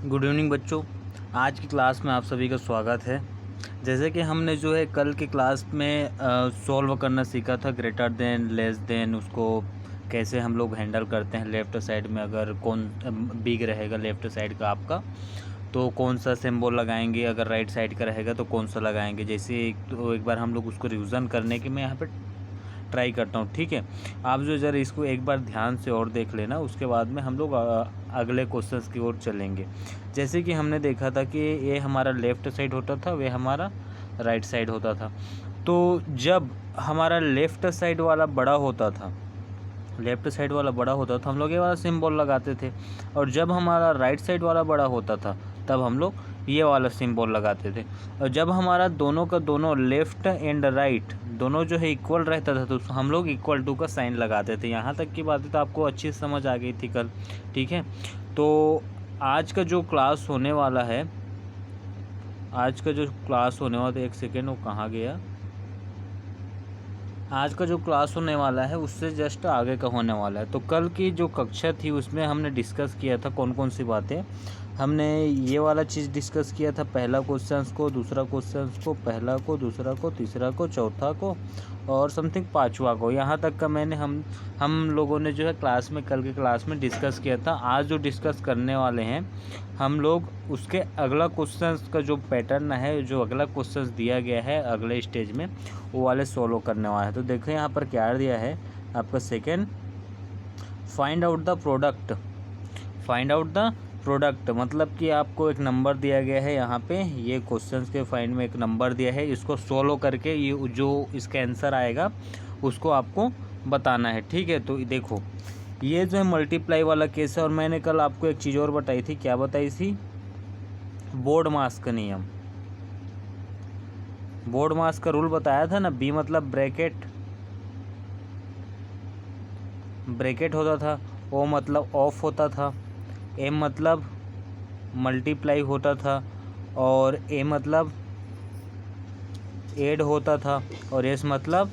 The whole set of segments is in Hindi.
गुड इवनिंग बच्चों। आज की क्लास में आप सभी का स्वागत है। जैसे कि हमने जो है कल की क्लास में सॉल्व करना सीखा था, ग्रेटर देन, लेस देन, उसको कैसे हम लोग हैंडल करते हैं। लेफ़्ट साइड में अगर कौन बिग रहेगा लेफ़्ट साइड का आपका, तो कौन सा सिंबल लगाएंगे, अगर राइट साइड का रहेगा तो कौन सा लगाएंगे। जैसे एक बार हम लोग उसको रिवीजन करने की मैं यहाँ पर ट्राई करता हूँ, ठीक है। आप जो ज़रा इसको एक बार ध्यान से और देख लेना, उसके बाद में हम लोग अगले क्वेश्चंस की ओर चलेंगे। जैसे कि हमने देखा था कि ये हमारा लेफ़्ट साइड होता था, वे हमारा राइट साइड होता था। तो जब हमारा लेफ़्ट साइड वाला बड़ा होता था, हम लोग ये वाला सिंबल लगाते थे, और जब हमारा राइट साइड वाला बड़ा होता था तब हम लोग ये वाला सिंबल लगाते थे। और जब हमारा दोनों का दोनों लेफ़्ट एंड राइट दोनों जो है इक्वल रहता था तो हम लोग इक्वल टू का साइन लगाते थे। यहाँ तक की बातें तो आपको अच्छी समझ आ गई थी कल, ठीक है। तो आज का जो क्लास होने वाला है, एक सेकेंड, वो कहाँ गया। आज का जो क्लास होने वाला है उससे जस्ट आगे का होने वाला है। तो कल की जो कक्षा थी उसमें हमने डिस्कस किया था कौन कौन सी बातें। हमने ये वाला चीज़ डिस्कस किया था, पहला क्वेश्चन को, दूसरा क्वेश्चन को, पहला को, दूसरा को, तीसरा को, चौथा को और समथिंग पांचवा को। यहाँ तक का मैंने हम लोगों ने जो है क्लास में, कल के क्लास में डिस्कस किया था। आज जो डिस्कस करने वाले हैं हम लोग, उसके अगला क्वेश्चन का जो पैटर्न है, जो अगला क्वेश्चन दिया गया है अगले स्टेज में, वो वाले सोल्व करने वाले हैं। तो देखो यहाँ पर क्या दिया है आपका second, find out the product. मतलब कि आपको एक नंबर दिया गया है यहाँ पे, ये क्वेश्चंस के फाइंड में एक नंबर दिया है, इसको सोल्व करके ये जो इसका आंसर आएगा उसको आपको बताना है, ठीक है। तो देखो ये जो है मल्टीप्लाई वाला केस है। और मैंने कल आपको एक चीज़ और बताई थी, क्या बताई थी, बोर्ड मास का नियम, बोर्ड मास का रूल बताया था ना। बी मतलब ब्रैकेट होता था, ओ मतलब ऑफ होता था, एम मतलब मल्टीप्लाई होता था, और ए मतलब ऐड होता था, और एस मतलब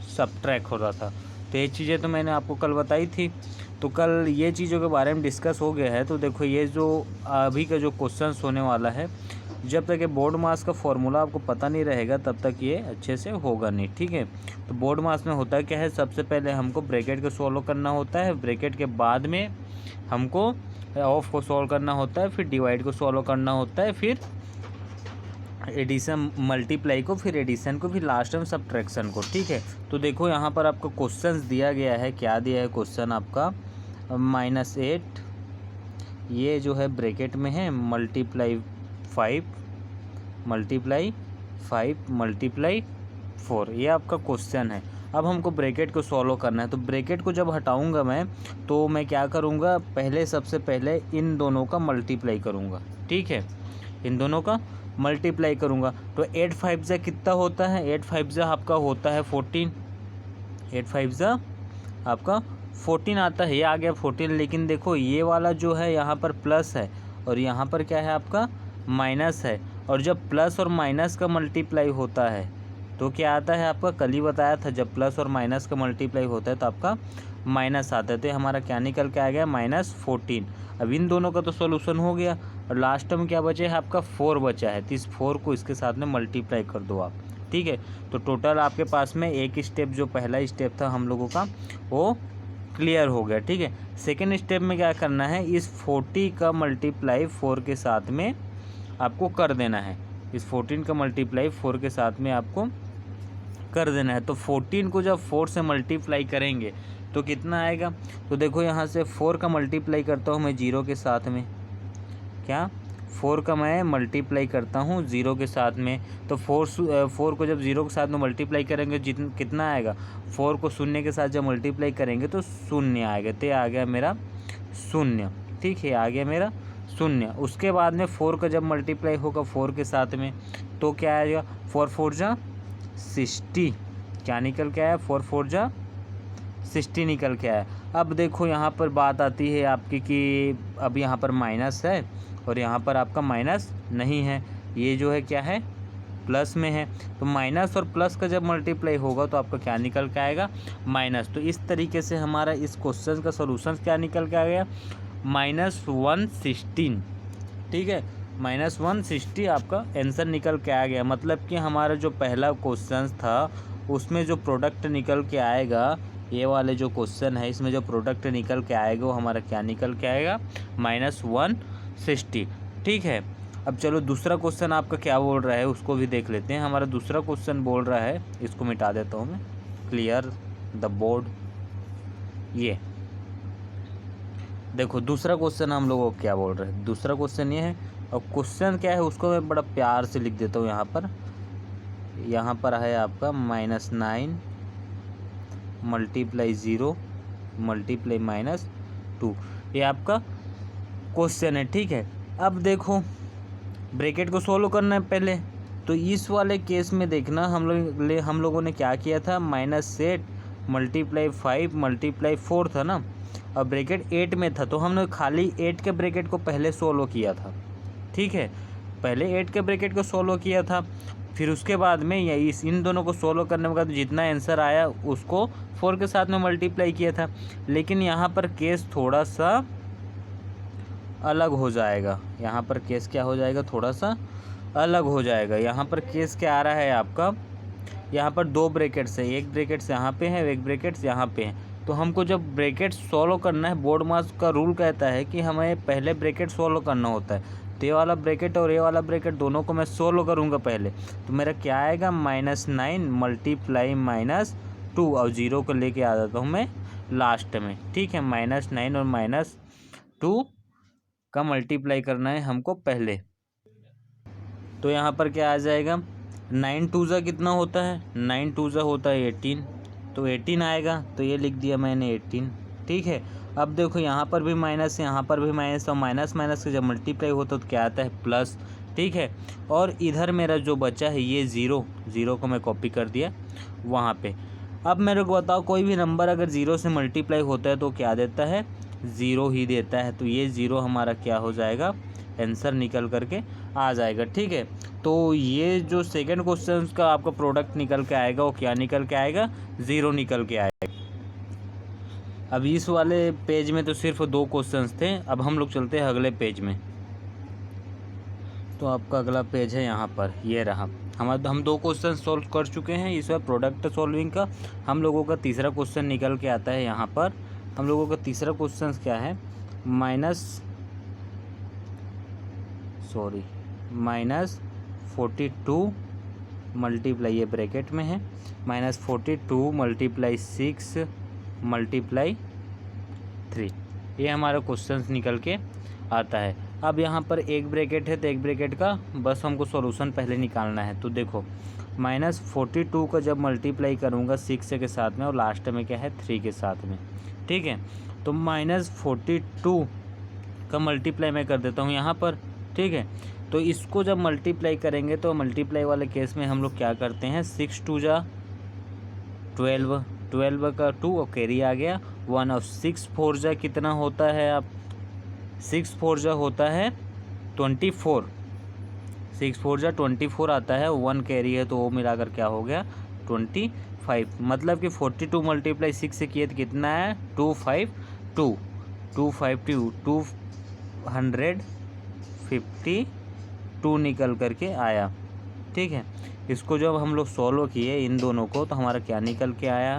सब्ट्रैक्ट होता था। तो ये चीज़ें तो मैंने आपको कल बताई थी। तो कल ये चीज़ों के बारे में डिस्कस हो गया है। तो देखो ये जो अभी का जो क्वेश्चंस होने वाला है, जब तक ये बोर्ड मास का फॉर्मूला आपको पता नहीं रहेगा तब तक ये अच्छे से होगा नहीं, ठीक है। तो बोर्ड मास में होता क्या है, सबसे पहले हमको ब्रैकेट को सॉल्व करना होता है, ब्रैकेट के बाद में हमको ऑफ को सॉल्व करना होता है, फिर डिवाइड को सॉल्व करना होता है, फिर एडिशन मल्टीप्लाई को, फिर एडिशन को, फिर लास्ट में सब्ट्रैक्शन को, ठीक है। तो देखो यहाँ पर आपको क्वेश्चंस दिया गया है, क्या दिया है क्वेश्चन आपका, -8 ये जो है ब्रैकेट में है, मल्टीप्लाई 5 मल्टीप्लाई 4, ये आपका क्वेश्चन है। अब हमको ब्रैकेट को सॉल्व करना है। तो ब्रैकेट को जब हटाऊंगा मैं, तो मैं क्या करूंगा, सबसे पहले इन दोनों का मल्टीप्लाई करूंगा, ठीक है, इन दोनों का मल्टीप्लाई करूंगा। तो 8 5 जा कितना होता है, 8 5 जा आपका होता है 14, 8 5 जा आपका 14 आता है, ये आ गया 14। लेकिन देखो ये वाला जो है यहाँ पर प्लस है और यहाँ पर क्या है आपका माइनस है, और जब प्लस और माइनस का मल्टीप्लाई होता है तो क्या आता है आपका, कल ही बताया था, जब प्लस और माइनस का मल्टीप्लाई होता है तो आपका माइनस आता है। तो हमारा क्या निकल के आ गया, -14। अब इन दोनों का तो सॉल्यूशन हो गया, और लास्ट में क्या बचे है आपका 4 बचा है। तो इस 4 को इसके साथ में मल्टीप्लाई कर दो आप, ठीक है। तो टोटल आपके पास में एक स्टेप, जो पहला स्टेप था हम लोगों का, वो क्लियर हो गया, ठीक है। सेकेंड स्टेप में क्या करना है, इस 40 का मल्टीप्लाई 4 के साथ में आपको कर देना है, इस 14 का मल्टीप्लाई 4 के साथ में आपको कर देना है। तो 14 को जब 4 से मल्टीप्लाई करेंगे तो कितना आएगा, तो देखो यहाँ से 4 का मल्टीप्लाई करता हूँ मैं 0 के साथ में, क्या 4 का मैं मल्टीप्लाई करता हूँ 0 के साथ में। तो 4 को जब 0 के साथ में मल्टीप्लाई करेंगे कितना आएगा, 4 को शून्य के साथ जब मल्टीप्लाई करेंगे तो शून्य आएगा, तो आ गया मेरा शून्य, ठीक है, आ गया मेरा शून्य। उसके बाद में 4 का जब मल्टीप्लाई होगा 4 के साथ में तो क्या आएगा, 4 4 जा 60, क्या निकल के आया, 4 4 जा 60 निकल के आया। अब देखो यहाँ पर बात आती है आपकी कि अब यहाँ पर माइनस है और यहाँ पर आपका माइनस नहीं है, ये जो है क्या है, प्लस में है। तो माइनस और प्लस का जब मल्टीप्लाई होगा तो आपका क्या निकल के आएगा, माइनस। तो इस तरीके से हमारा इस क्वेश्चन का सॉल्यूशन क्या निकल के आ गया, -116 ठीक है, -160 आपका आंसर निकल के आ गया। मतलब कि हमारा जो पहला क्वेश्चन था उसमें जो प्रोडक्ट निकल के आएगा, ये वाले जो क्वेश्चन है इसमें जो प्रोडक्ट निकल के आएगा वो हमारा क्या निकल के आएगा, -160। ठीक है, अब चलो दूसरा क्वेश्चन आपका क्या बोल रहा है उसको भी देख लेते हैं। हमारा दूसरा क्वेश्चन बोल रहा है, इसको मिटा देता हूँ मैं, क्लियर द बोर्ड। ये देखो दूसरा क्वेश्चन हम लोगों को क्या बोल रहे हैं। दूसरा क्वेश्चन ये है, और क्वेश्चन क्या है उसको मैं बड़ा प्यार से लिख देता हूँ यहाँ पर है आपका -9 × 0 × -2, ये आपका क्वेश्चन है। ठीक है, अब देखो ब्रैकेट को सोल्व करना है पहले। तो इस वाले केस में देखना हम लोगों ने क्या किया था, -8 × 5 × 4 था ना, अब ब्रैकेट 8 में था तो हमने खाली 8 के ब्रैकेट को पहले सोल्व किया था। ठीक है, पहले 8 के ब्रैकेट को सोल्व किया था, फिर उसके बाद में इन दोनों को सोल्व करने के बाद जितना आंसर आया उसको 4 के साथ में मल्टीप्लाई किया था। लेकिन यहाँ पर केस थोड़ा सा अलग हो जाएगा। यहाँ पर केस क्या हो जाएगा, थोड़ा सा अलग हो जाएगा। यहाँ पर केस क्या आ रहा है आपका, यहाँ पर 2 ब्रैकेट्स है, एक ब्रैकेट्स यहाँ पे है, एक ब्रैकेट्स यहाँ पे है। तो हमको जब ब्रैकेट सॉल्व करना है, बोर्ड मास का रूल कहता है कि हमें पहले ब्रैकेट सॉल्व करना होता है। तो ये वाला ब्रैकेट और ये वाला ब्रैकेट दोनों को मैं सॉल्व करूँगा पहले। तो मेरा क्या आएगा, -9 × -2, और 0 को लेके आ जाता हूँ मैं लास्ट में। ठीक है, -9 और -2 का मल्टीप्लाई करना है हमको पहले। तो यहाँ पर क्या आ जाएगा, 9 2 जा कितना होता है, 9 2 जा होता है 18, तो 18 आएगा। तो ये लिख दिया मैंने 18। ठीक है, अब देखो यहाँ पर भी माइनस है, यहाँ पर भी माइनस, और माइनस माइनस का जब मल्टीप्लाई होता है तो क्या आता है, प्लस। ठीक है, और इधर मेरा जो बचा है ये 0 को मैं कॉपी कर दिया वहाँ पे। अब मेरे को बताओ, कोई भी नंबर अगर 0 से मल्टीप्लाई होता है तो क्या देता है, 0 ही देता है। तो ये 0 हमारा क्या हो जाएगा, आंसर निकल करके आ जाएगा। ठीक है, तो ये जो सेकंड क्वेश्चन का आपका प्रोडक्ट निकल के आएगा वो क्या निकल के आएगा, 0 निकल के आएगा। अब इस वाले पेज में तो सिर्फ 2 क्वेश्चंस थे। अब हम लोग चलते हैं अगले पेज में। तो आपका अगला पेज है यहाँ पर, ये रहा। हम 2 क्वेश्चन सॉल्व कर चुके हैं। इस बार प्रोडक्ट सॉल्विंग का हम लोगों का तीसरा क्वेश्चन निकल के आता है। यहाँ पर हम लोगों का तीसरा क्वेश्चन क्या है, -42 मल्टीप्लाई, ये ब्रैकेट में है, -42 × 6 × 3, ये हमारा क्वेश्चन निकल के आता है। अब यहाँ पर एक ब्रैकेट है तो एक ब्रैकेट का बस हमको सॉल्यूशन पहले निकालना है। तो देखो -42 का जब मल्टीप्लाई करूँगा 6 के साथ में और लास्ट में क्या है 3 के साथ में। ठीक है, तो -42 का मल्टीप्लाई मैं कर देता हूँ यहाँ पर। ठीक है, तो इसको जब मल्टीप्लाई करेंगे तो मल्टीप्लाई वाले केस में हम लोग क्या करते हैं, 6 2 जा 12, 12 का 2 और कैरी आ गया 1, और 6 4 जा कितना होता है, आप 6 4 जा होता है 24, 6 4 जा 24 आता है, 1 कैरी है तो वो मिलाकर क्या हो गया 25। मतलब कि 42 × 6 से किए तो कितना है 252, 252 निकल करके आया। ठीक है, इसको जब हम लोग सॉल्व किए इन दोनों को तो हमारा क्या निकल के आया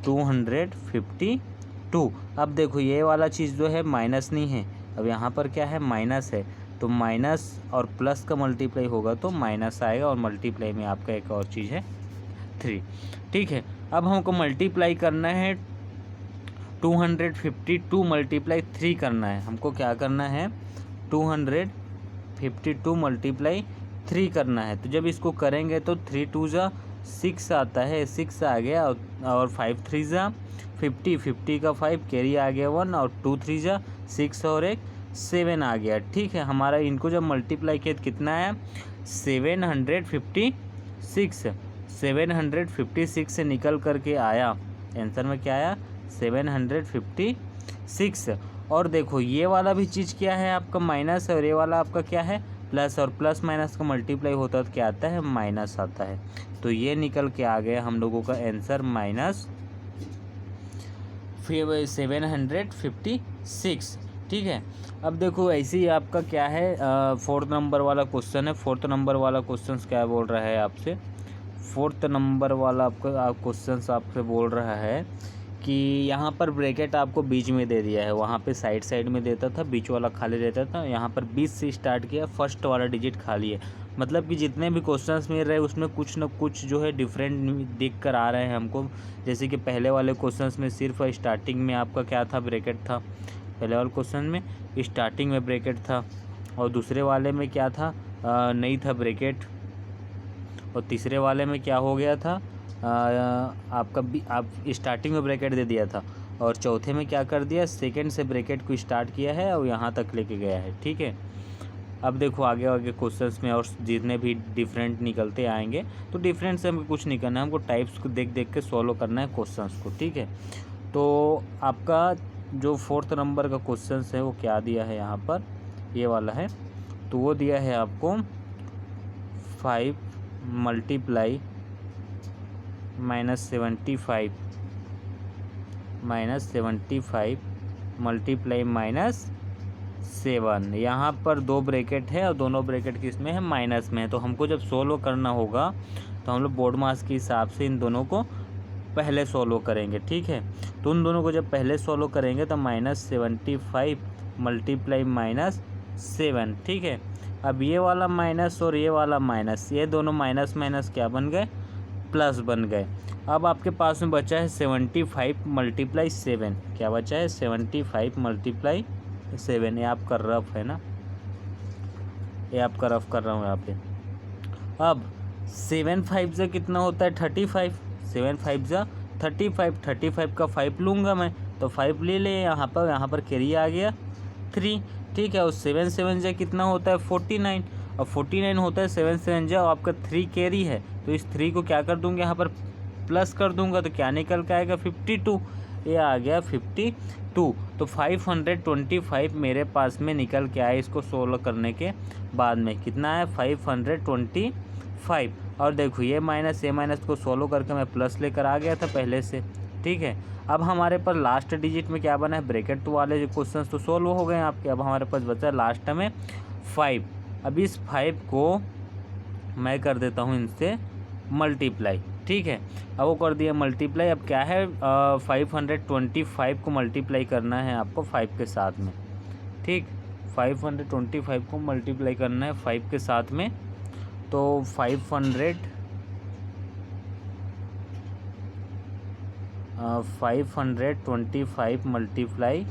252। अब देखो ये वाला चीज़ जो है माइनस नहीं है, अब यहाँ पर क्या है माइनस है, तो माइनस और प्लस का मल्टीप्लाई होगा तो माइनस आएगा, और मल्टीप्लाई में आपका एक और चीज़ है 3। ठीक है, अब हमको मल्टीप्लाई करना है 252 × 3 करना है। हमको क्या करना है 252 × 3 करना है। तो जब इसको करेंगे तो 3 2 जा 6 आता है, 6 आ गया, और 5 3 जा 50, 50 का 5 कैरी आ गया 1, और 2 3 जा 6 और 1 7 आ गया। ठीक है, हमारा इनको जब मल्टीप्लाई किया तो कितना आया 756, 756 से निकल करके आया आंसर में क्या आया 756। और देखो ये वाला भी चीज़ क्या है आपका माइनस है, और ये वाला आपका क्या है प्लस, और प्लस माइनस का मल्टीप्लाई होता है तो क्या आता है माइनस आता है। तो ये निकल के आ गया हम लोगों का आंसर -756। ठीक है। अब देखो ऐसे ही आपका क्या है, 4th नंबर वाला क्वेश्चन है। 4th नंबर वाला क्वेश्चन क्या बोल रहा है आपसे, 4th नंबर वाला आपका क्वेश्चन आपसे बोल रहा है कि यहाँ पर ब्रैकेट आपको बीच में दे दिया है, वहाँ पे साइड साइड में देता था, बीच वाला खाली रहता था, यहाँ पर 20 से स्टार्ट किया, फर्स्ट वाला डिजिट खाली है। मतलब कि जितने भी क्वेश्चंस मिल रहे हैं उसमें कुछ न कुछ जो है डिफरेंट दिख कर आ रहे हैं हमको। जैसे कि पहले वाले क्वेश्चंस में सिर्फ स्टार्टिंग में आपका क्या था, ब्रैकेट था। पहले वाले क्वेश्चन में स्टार्टिंग में ब्रैकेट था, और दूसरे वाले में क्या था, नहीं था ब्रैकेट, और तीसरे वाले में क्या हो गया था, आप स्टार्टिंग में ब्रैकेट दे दिया था, और चौथे में क्या कर दिया, सेकंड से ब्रैकेट को स्टार्ट किया है और यहाँ तक लेके गया है। ठीक है। अब देखो आगे आगे क्वेश्चंस में और जितने भी डिफरेंट निकलते आएंगे, तो डिफरेंट से हमको कुछ नहीं करना है, हमको टाइप्स को देख देख के सॉल्व करना है क्वेश्चंस को। ठीक है। तो आपका जो 4th नंबर का क्वेश्चन है वो क्या दिया है यहाँ पर, ये वाला है। तो वो दिया है आपको 5 मल्टीप्लाई -75 मल्टीप्लाई -7। यहाँ पर 2 ब्रैकेट है और दोनों ब्रैकेट किस में है, माइनस में है। तो हमको जब सोल्व करना होगा तो हम लोग बोर्ड मास के हिसाब से इन दोनों को पहले सोल्व करेंगे। ठीक है। तो उन दोनों को जब पहले सोल्व करेंगे तो -75 मल्टीप्लाई -7। ठीक है। अब ये वाला माइनस और ये वाला माइनस, ये दोनों माइनस माइनस क्या बन गए, प्लस बन गए। अब आपके पास में बचा है 75 मल्टीप्लाई 7। क्या बचा है, 75 मल्टीप्लाई 7। ये आपका रफ है ना, ये आपका रफ कर रहा हूँ यहाँ पे। अब 7 5 से कितना होता है, 35। 7 5 से 35, 35 का 5 लूँगा मैं, तो 5 ले ले यहाँ पर कैरी आ गया 3। ठीक है। और 7 7 से कितना होता है, 49। और 49 होता है 7 7 जा, आपका 3 कैरी है, तो इस 3 को क्या कर दूँगा, यहाँ पर प्लस कर दूंगा, तो क्या निकल के आएगा, 52। ये आ गया 52। तो 525 मेरे पास में निकल के आया इसको सोल्व करने के बाद में। कितना है, 525। और देखो ये माइनस को सोल्व करके मैं प्लस लेकर आ गया था पहले से। ठीक है। अब हमारे पास लास्ट डिजिट में क्या बना है, ब्रैकेट तो वाले जो क्वेश्चन तो सोल्व हो गए आपके। अब हमारे पास बचा है लास्ट में 5। अब इस 5 को मैं कर देता हूँ इनसे मल्टीप्लाई। ठीक है। अब वो कर दिया मल्टीप्लाई। अब क्या है, 525 को मल्टीप्लाई करना है आपको 5 के साथ में। ठीक, 525 को मल्टीप्लाई करना है 5 के साथ में। तो 525 मल्टीप्लाई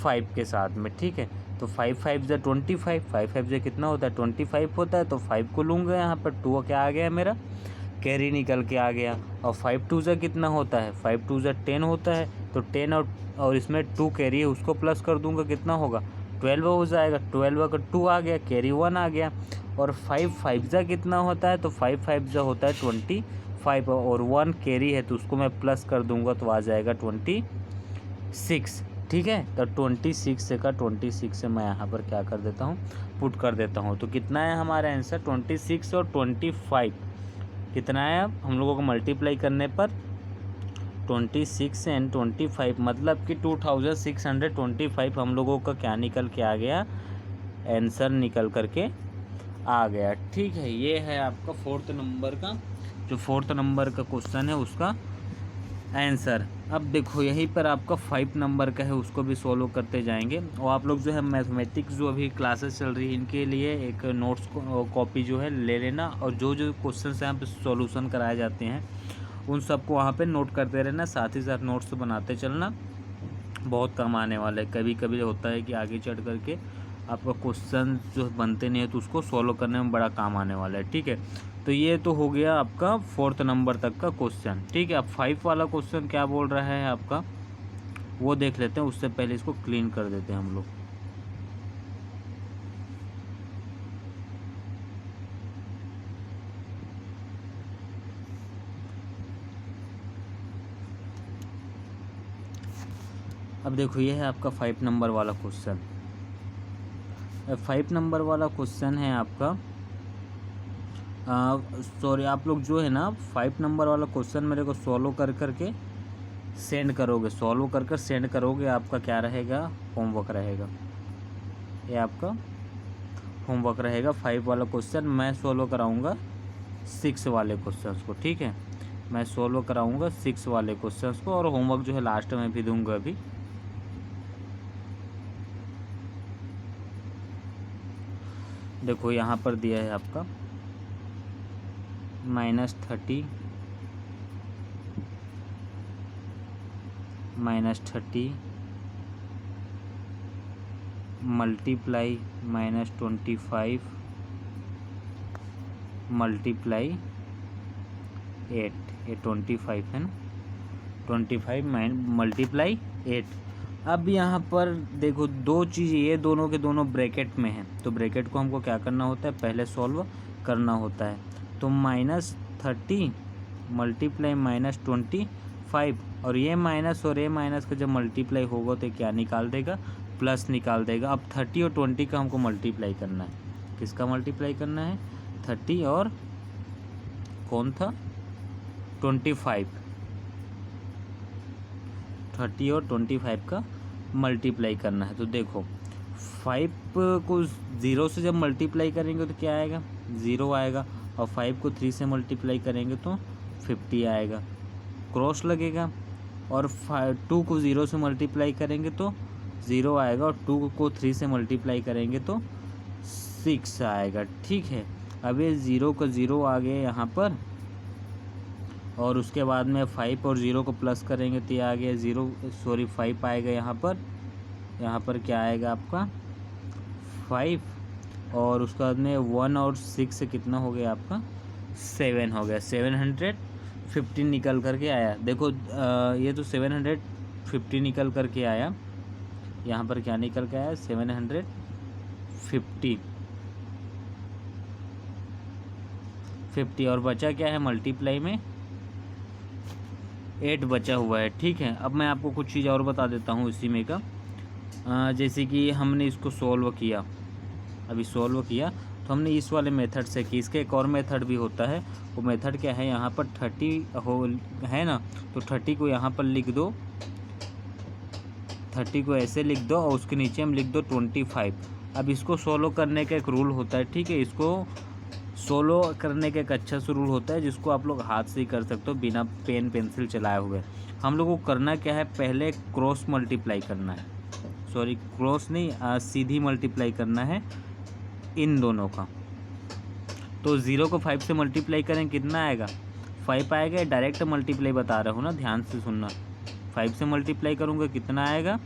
5 के साथ में। ठीक है। तो 5 5 जा 25, 5 5 जा कितना होता है, 25 होता है। तो 5 को लूँगा यहाँ पर, 2 क्या आ गया मेरा, कैरी निकल के आ गया। और 5 2 जा कितना होता है, 5 2 जा 10 होता है। तो 10 और इसमें 2 कैरी है, उसको प्लस कर दूंगा, कितना होगा, 12 हो जाएगा। 12 का 2 आ गया, कैरी 1 आ गया। और 5 5 जा कितना होता है, तो 5 5 जा होता है 25, और 1 कैरी है तो उसको मैं प्लस कर दूंगा, तो आ जाएगा 26। ठीक है। तो 26 का 26 से मैं यहाँ पर क्या कर देता हूँ, पुट कर देता हूँ। तो कितना है हमारा आंसर, 26 और 25 कितना है, अब हम लोगों को मल्टीप्लाई करने पर 26 एंड 25, मतलब कि 2625 हम लोगों का क्या निकल के आ गया, आंसर निकल करके आ गया। ठीक है। ये है आपका 4th नंबर का, जो 4th नंबर का क्वेश्चन है उसका आंसर। अब देखो यहीं पर आपका 5 नंबर का है, उसको भी सॉल्व करते जाएंगे। और आप लोग जो है मैथमेटिक्स जो अभी क्लासेस चल रही है इनके लिए एक नोट्स कॉपी जो है ले लेना, और जो जो क्वेश्चन यहाँ पे सॉल्यूशन कराए जाते हैं उन सबको वहाँ पे नोट करते रहना, साथ ही साथ नोट्स बनाते चलना, बहुत काम आने वाला है। कभी कभी होता है कि आगे चढ़ करके आपका क्वेश्चन जो बनते नहीं है तो उसको सॉल्व करने में बड़ा काम आने वाला है। ठीक है। तो ये तो हो गया आपका 4th नंबर तक का क्वेश्चन। ठीक है। अब 5 वाला क्वेश्चन क्या बोल रहा है आपका, वो देख लेते हैं। उससे पहले इसको क्लीन कर देते हैं हम लोग। अब देखो ये है आपका 5 नंबर वाला क्वेश्चन। 5 नंबर वाला क्वेश्चन है आपका, सॉरी आप लोग जो है ना 5 नंबर वाला क्वेश्चन मेरे को सॉल्व कर करके सेंड करोगे, सॉल्व कर कर सेंड करोगे, आपका क्या रहेगा, होमवर्क रहेगा। ये आपका होमवर्क रहेगा 5 वाला क्वेश्चन। मैं सॉल्व कराऊंगा 6 वाले क्वेश्चंस को, ठीक है। मैं सॉल्व कराऊंगा 6 वाले क्वेश्चंस को, और होमवर्क जो है लास्ट में भी दूंगा अभी। देखो यहाँ पर दिया है आपका -30 मल्टीप्लाई -25 मल्टीप्लाई 8, ये 25 है ना, 25 मल्टीप्लाई 8। अब यहाँ पर देखो दो चीज़, ये दोनों के दोनों ब्रैकेट में हैं, तो ब्रैकेट को हमको क्या करना होता है, पहले सॉल्व करना होता है। तो -30 मल्टीप्लाई -25, और ये माइनस और ये माइनस का जब मल्टीप्लाई होगा तो क्या निकाल देगा, प्लस निकाल देगा। अब 30 और 20 का हमको मल्टीप्लाई करना है। किसका मल्टीप्लाई करना है, 30 और कौन था 25, 30 और 25 का मल्टीप्लाई करना है। तो देखो 5 को 0 से जब मल्टीप्लाई करेंगे तो क्या आएगा, 0 आएगा, और 5 को 3 से मल्टीप्लाई करेंगे तो 50 आएगा, क्रॉस लगेगा। और 2 को 0 से मल्टीप्लाई करेंगे तो 0 आएगा, और 2 को 3 से मल्टीप्लाई करेंगे तो 6 आएगा, ठीक है। अब ये 0 का 0 आ गया यहाँ पर, और उसके बाद में 5 और 0 को प्लस करेंगे तो ये आ गया 5 आएगा यहाँ पर क्या आएगा आपका 5, और उसके बाद में 1 और 6 से कितना हो गया आपका 7 हो गया, 750 निकल करके आया। देखो ये तो 750 निकल करके आया, यहाँ पर क्या निकल के आया 750, और बचा क्या है मल्टीप्लाई में 8 बचा हुआ है, ठीक है। अब मैं आपको कुछ चीज़ और बता देता हूँ इसी में का, जैसे कि हमने इसको सॉल्व किया, अभी सॉल्व किया तो हमने इस वाले मेथड से की। इसका एक और मेथड भी होता है, वो मेथड क्या है, यहाँ पर 30 है ना, तो 30 को यहाँ पर लिख दो, 30 को ऐसे लिख दो, और उसके नीचे हम लिख दो 25। अब इसको सॉल्व करने का एक रूल होता है, ठीक है। इसको सोलो करने का एक अच्छा सा रूल होता है, जिसको आप लोग हाथ से ही कर सकते हो बिना पेन पेंसिल चलाए हुए। हम लोगों को करना क्या है, पहले क्रॉस मल्टीप्लाई करना है, सॉरी क्रॉस नहीं, सीधी मल्टीप्लाई करना है इन दोनों का। तो 0 को 5 से मल्टीप्लाई करें कितना आएगा 5 आएगा। डायरेक्ट मल्टीप्लाई बता रहा हूँ ना, ध्यान से सुनना। 5 से मल्टीप्लाई करूँगा कितना आएगा,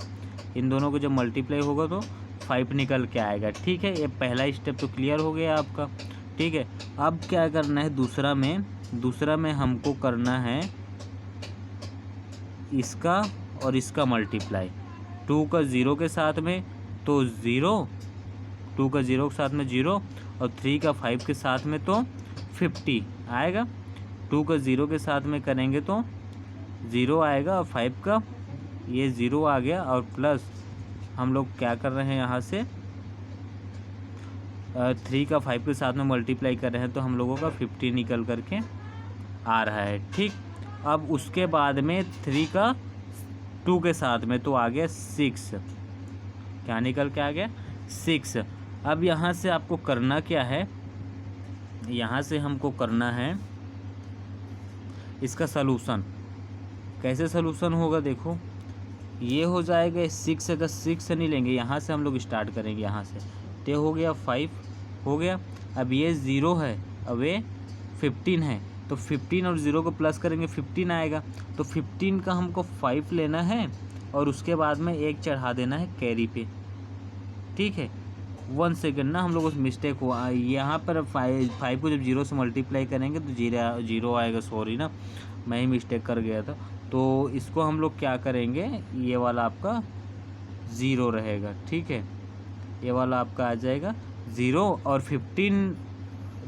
इन दोनों को जब मल्टीप्लाई होगा तो 5 निकल के आएगा, ठीक है। ये पहला स्टेप तो क्लियर हो गया आपका, ठीक है। अब क्या करना है, दूसरा में हमको करना है इसका और इसका मल्टीप्लाई। 2 का 0 के साथ में तो 0, 2 का 0 के साथ में 0, और 3 का 5 के साथ में तो 50 आएगा। 2 का 0 के साथ में करेंगे तो 0 आएगा, और 5 का ये 0 आ गया, और प्लस हम लोग क्या कर रहे हैं यहाँ से 3 का 5 के साथ में मल्टीप्लाई कर रहे हैं, तो हम लोगों का 50 निकल करके आ रहा है, ठीक। अब उसके बाद में 3 का 2 के साथ में तो आ गया 6, क्या निकल के आ गया 6। अब यहाँ से आपको करना क्या है, यहाँ से हमको करना है इसका सलूशन। कैसे सलूशन होगा, देखो ये हो जाएगा 6, अगर 6 नहीं लेंगे, यहाँ से हम लोग स्टार्ट करेंगे, यहाँ से तो हो गया 5 हो गया। अब ये 0 है, अब ये 15 है, तो 15 और 0 को प्लस करेंगे 15 आएगा। तो 15 का हमको 5 लेना है, और उसके बाद में 1 चढ़ा देना है कैरी पे, ठीक है। 1 सेकेंड ना, हम लोग को मिस्टेक हुआ यहाँ पर 5 को जब 0 से मल्टीप्लाई करेंगे तो 0 आएगा, सॉरी ना, मैं ही मिस्टेक कर गया था। तो इसको हम लोग क्या करेंगे, ये वाला आपका 0 रहेगा, ठीक है। ये वाला आपका आ जाएगा 0, और 15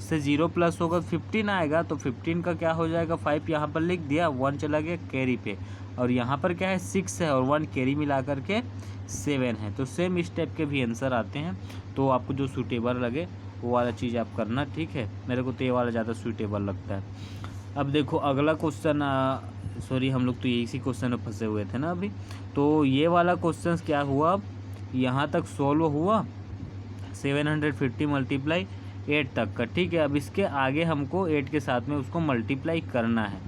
से 0 प्लस होगा 15 आएगा, तो 15 का क्या हो जाएगा 5 यहाँ पर लिख दिया, 1 चला गया कैरी पे, और यहाँ पर क्या है 6 है, और 1 कैरी मिला करके 7 है। तो सेम स्टेप के भी आंसर आते हैं, तो आपको जो सूटेबल लगे वो वाला चीज़ आप करना, ठीक है। मेरे को तो ये वाला ज़्यादा सूटेबल लगता है। अब देखो अगला क्वेश्चन, सॉरी हम लोग तो इसी क्वेश्चन में फंसे हुए थे ना अभी। तो ये वाला क्वेश्चन क्या हुआ, अब यहाँ तक सॉल्व हुआ, 750 मल्टीप्लाई 8 तक का, ठीक है। अब इसके आगे हमको 8 के साथ में उसको मल्टीप्लाई करना है।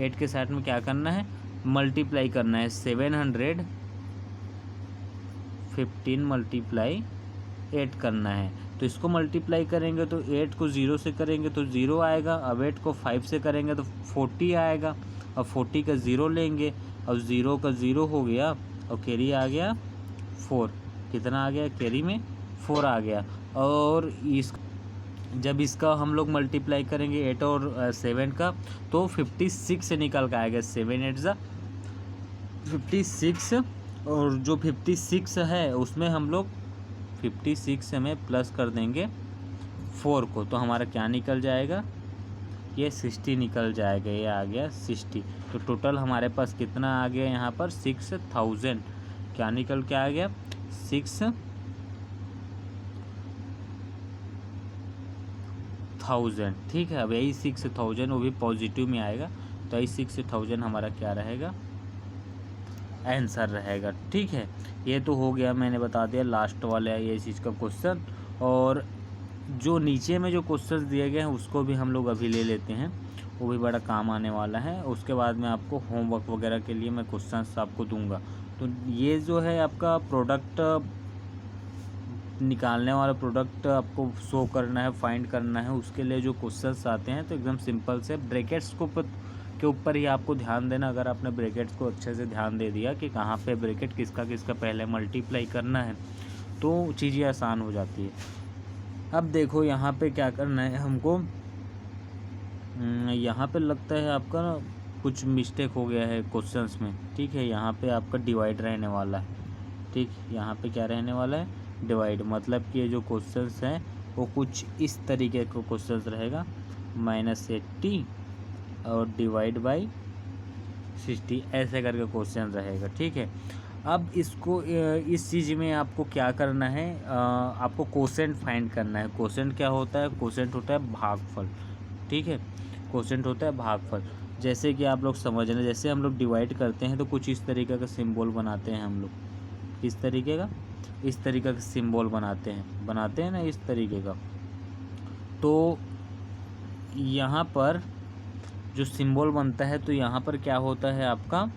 8 के साथ में क्या करना है, मल्टीप्लाई करना है। 715 मल्टीप्लाई 8 करना है। तो इसको मल्टीप्लाई करेंगे तो 8 को 0 से करेंगे तो 0 आएगा। अब 8 को 5 से करेंगे तो 40 आएगा। अब 40 का 0 लेंगे। अब 0 का 0 हो गया और कैरी आ गया 4। कितना आ गया कैरी में, 4 आ गया। और जब इसका हम लोग मल्टीप्लाई करेंगे 8 और 7 का तो 56 से निकल के आएगा। 7 8 ज़ा 56, और जो 56 है उसमें हम लोग 56 में प्लस कर देंगे 4 को, तो हमारा क्या निकल जाएगा, ये 60 निकल जाएगा। ये आ गया 60। तो टोटल हमारे पास कितना आ गया यहाँ पर, 6000। क्या निकल के आ गया, 6000। ठीक है। अब यही 6000 वो भी पॉजिटिव में आएगा, तो यही 6000 हमारा क्या रहेगा, आंसर रहेगा। ठीक है, ये तो हो गया, मैंने बता दिया लास्ट वाला ये चीज़ का क्वेश्चन। और जो नीचे में जो क्वेश्चंस दिए गए हैं उसको भी हम लोग अभी ले लेते हैं, वो भी बड़ा काम आने वाला है। उसके बाद में आपको होमवर्क वगैरह के लिए मैं क्वेश्चंस आपको दूंगा। तो ये जो है आपका प्रोडक्ट निकालने वाला प्रोडक्ट आपको शो करना है, फाइंड करना है, उसके लिए जो क्वेश्चंस आते हैं तो एकदम सिंपल से ब्रैकेट्स के ऊपर ही आपको ध्यान देना। अगर आपने ब्रैकेट्स को अच्छे से ध्यान दे दिया कि कहाँ पे ब्रैकेट किसका किसका पहले मल्टीप्लाई करना है, तो चीज़ें आसान हो जाती है। अब देखो यहाँ पे क्या करना है हमको, यहाँ पे लगता है आपका ना कुछ मिस्टेक हो गया है क्वेश्चंस में। ठीक है, यहाँ पे आपका डिवाइड रहने वाला है। ठीक, यहाँ पे क्या रहने वाला है, डिवाइड। मतलब कि ये जो क्वेश्चंस हैं वो कुछ इस तरीके का क्वेश्चंस रहेगा, -80 और डिवाइड बाई 60, ऐसे करके क्वेश्चन रहेगा। ठीक है, अब इसको इस चीज़ में आपको क्या करना है, आपको कोसेंट फाइंड करना है। कोसेंट क्या होता है, कोसेंट होता है भागफल। ठीक है, कोसेंट होता है भागफल। जैसे कि आप लोग समझ रहे हैं, जैसे हम लोग डिवाइड करते हैं तो कुछ इस तरीके का सिंबल बनाते हैं हम लोग। किस तरीके का, इस तरीके का सिंबल बनाते हैं ना, इस तरीके का। तो यहाँ पर जो सिंबल बनता है तो यहाँ पर क्या होता है आपका,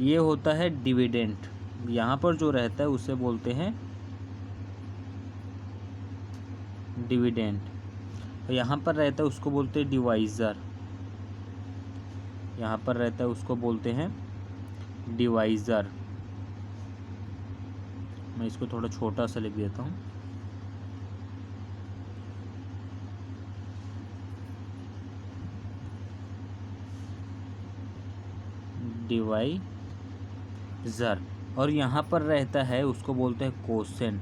ये होता है डिविडेंड। यहाँ पर जो रहता है उसे बोलते हैं डिविडेंड। यहाँ पर रहता है उसको बोलते हैं डिवाइज़र। यहाँ पर रहता है उसको बोलते हैं डिवाइज़र। मैं इसको थोड़ा छोटा सा लिख देता हूँ। डिवाइज़र। और यहाँ पर रहता है उसको बोलते हैं कोसेंट।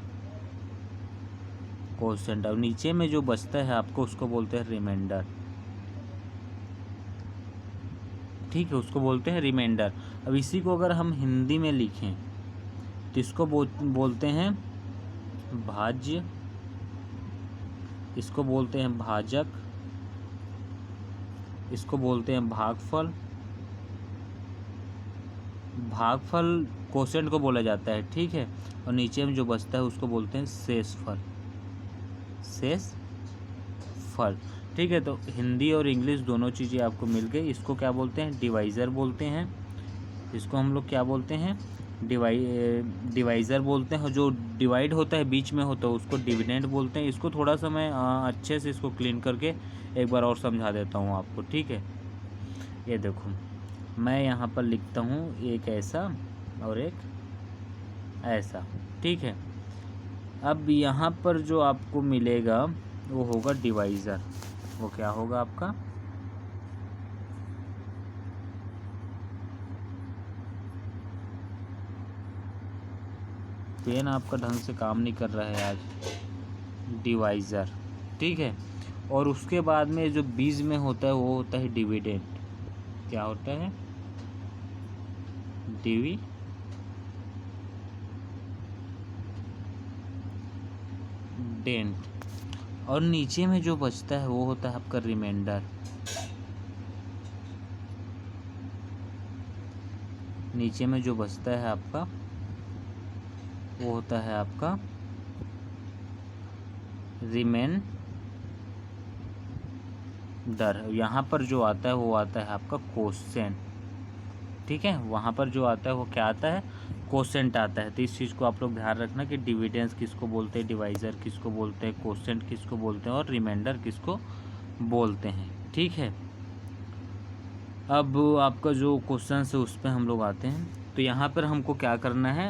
कोसेंट। और नीचे में जो बचता है आपको उसको बोलते हैं रिमाइंडर। ठीक है, उसको बोलते हैं रिमाइंडर। अब इसी को अगर हम हिंदी में लिखें तो इसको बोलते हैं भाज्य, इसको बोलते हैं भाजक, इसको बोलते हैं भागफल। भागफल कोसेंट को बोला जाता है। ठीक है, और नीचे में जो बचता है उसको बोलते हैं शेषफल। शेषफल। ठीक है, तो हिंदी और इंग्लिश दोनों चीज़ें आपको मिल गई। इसको क्या बोलते हैं, डिवाइज़र बोलते हैं। इसको हम लोग क्या बोलते हैं, डिवाइज़र बोलते हैं। और जो डिवाइड होता है बीच में होता है उसको डिविडेंड बोलते हैं। इसको थोड़ा सा मैं अच्छे से इसको क्लीन करके एक बार और समझा देता हूँ आपको। ठीक है, ये देखो मैं यहाँ पर लिखता हूँ एक ऐसा और एक ऐसा। ठीक है, अब यहाँ पर जो आपको मिलेगा वो होगा डिवाइज़र। वो क्या होगा आपका, पेन आपका ढंग से काम नहीं कर रहा है आज, डिवाइज़र। ठीक है, और उसके बाद में जो बीच में होता है वो होता है डिविडेंड। क्या होता है, डिविडेंड। और नीचे में जो बचता है वो होता है आपका रिमाइंडर। नीचे में जो बचता है आपका वो होता है आपका रिमेंडर। यहाँ पर जो आता है वो आता है आपका कोसेंट, ठीक है। वहाँ पर जो आता है वो क्या आता है, कोसेंट आता है। तो इस चीज़ को आप लोग ध्यान रखना कि डिविडेंस किसको बोलते हैं, डिवाइज़र किसको बोलते हैं, कोसेंट किसको बोलते हैं और रिमाइंडर किसको बोलते हैं, ठीक है। अब आपका जो क्वेश्चन है उस पर हम लोग आते हैं। तो यहाँ पर हमको क्या करना है,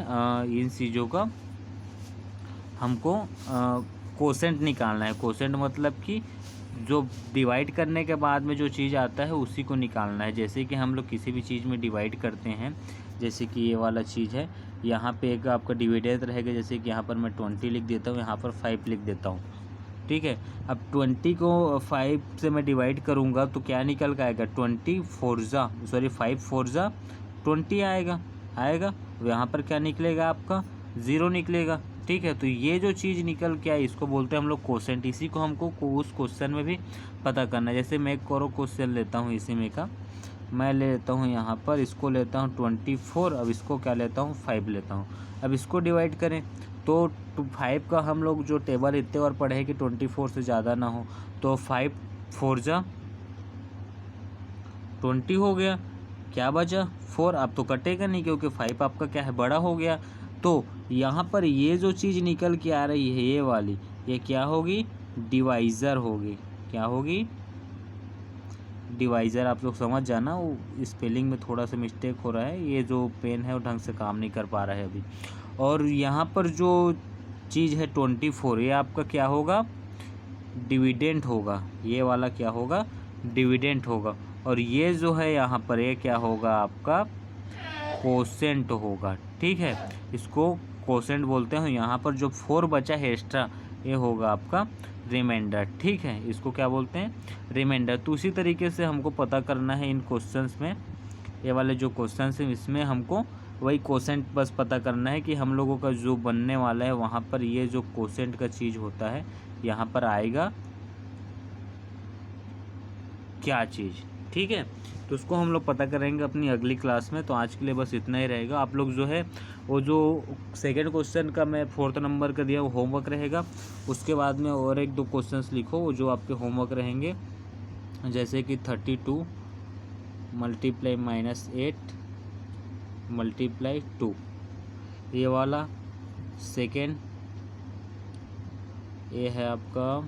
इन चीज़ों का हमको कोसेंट निकालना है। कोसेंट मतलब कि जो डिवाइड करने के बाद में जो चीज़ आता है उसी को निकालना है। जैसे कि हम लोग किसी भी चीज़ में डिवाइड करते हैं, जैसे कि ये वाला चीज़ है, यहाँ पे एक आपका डिविडेंड रहेगा। जैसे कि यहाँ पर मैं 20 लिख देता हूँ, यहाँ पर 5 लिख देता हूँ, ठीक है। अब 20 को 5 से मैं डिवाइड करूँगा तो क्या निकल के आएगा, 5 4 20 आएगा। यहाँ पर क्या निकलेगा आपका, 0 निकलेगा, ठीक है। तो ये जो चीज़ निकल के आई इसको बोलते हैं हम लोग कोसेंट। इसी को हमको उस क्वेश्चन में भी पता करना है। जैसे मैं एक और क्वेश्चन लेता हूँ इसी में का, मैं ले लेता हूँ यहाँ पर, इसको लेता हूँ 24, अब इसको क्या लेता हूँ 5 लेता हूँ। अब इसको डिवाइड करें तो 5 का हम लोग जो टेबल इतने बार पढ़े कि 24 से ज़्यादा ना हो, तो 5 4 20 हो गया, क्या बचा 4। अब तो कटेगा नहीं क्योंकि 5 आपका क्या है, बड़ा हो गया। तो यहाँ पर ये जो चीज़ निकल के आ रही है ये वाली, ये क्या होगी, डिवाइज़र होगी। क्या होगी, डिवाइज़र। आप लोग समझ जाना, वो स्पेलिंग में थोड़ा सा मिस्टेक हो रहा है, ये जो पेन है वो ढंग से काम नहीं कर पा रहा है अभी। और यहाँ पर जो चीज़ है 24, ये आपका क्या होगा, डिविडेंड होगा। ये वाला क्या होगा, डिविडेंड होगा। और ये जो है यहाँ पर ये क्या होगा आपका, कोसेंट होगा, ठीक है। इसको कोसेंट बोलते हैं। यहाँ पर जो 4 बचा है एक्स्ट्रा, ये होगा आपका रिमाइंडर, ठीक है। इसको क्या बोलते हैं, रिमाइंडर। तो उसी तरीके से हमको पता करना है इन क्वेश्चंस में, ये वाले जो क्वेश्चंस हैं इसमें हमको वही कोसेंट बस पता करना है कि हम लोगों का जो बनने वाला है वहाँ पर ये जो कोसेंट का चीज़ होता है यहाँ पर आएगा क्या चीज़, ठीक है। तो उसको हम लोग पता करेंगे अपनी अगली क्लास में। तो आज के लिए बस इतना ही रहेगा। आप लोग जो है वो जो सेकंड क्वेश्चन का मैं 4th नंबर का दिया वो होमवर्क रहेगा। उसके बाद में और 1-2 क्वेश्चंस लिखो वो जो आपके होमवर्क रहेंगे, जैसे कि 32 मल्टीप्लाई -8 मल्टीप्लाई 2, ये वाला। सेकेंड ये है आपका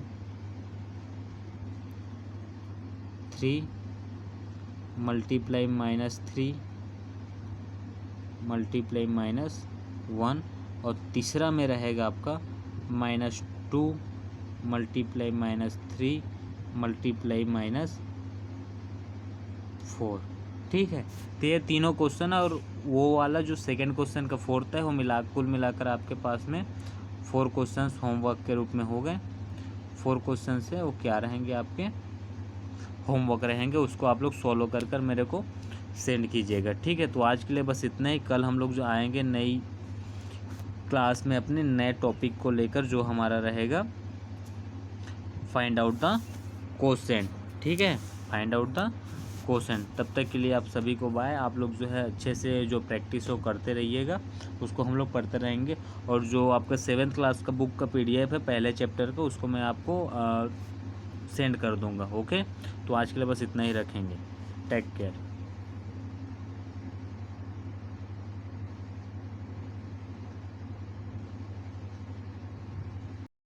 3 मल्टीप्लाई -3 मल्टीप्लाई -1, और तीसरा में रहेगा आपका -2 मल्टीप्लाई -3 मल्टीप्लाई -4, ठीक है। तो ये तीनों क्वेश्चन है। और वो वाला जो सेकंड क्वेश्चन का 4th है वो कुल मिलाकर आपके पास में 4 क्वेश्चंस होमवर्क के रूप में हो गए। 4 क्वेश्चंस है वो क्या रहेंगे, आपके होमवर्क रहेंगे। उसको आप लोग सॉल्व कर मेरे को सेंड कीजिएगा, ठीक है। तो आज के लिए बस इतना ही। कल हम लोग जो आएंगे नई क्लास में अपने नए टॉपिक को लेकर, जो हमारा रहेगा फाइंड आउट द कोसेंट, ठीक है, फाइंड आउट द कोसेंट। तब तक के लिए आप सभी को बाय। आप लोग जो है अच्छे से जो प्रैक्टिस हो करते रहिएगा, उसको हम लोग पढ़ते रहेंगे। और जो आपका 7th क्लास का बुक का PDF है पहले चैप्टर का, उसको मैं आपको सेंड कर दूंगा, ओके। तो आज के लिए बस इतना ही रखेंगे। Take care.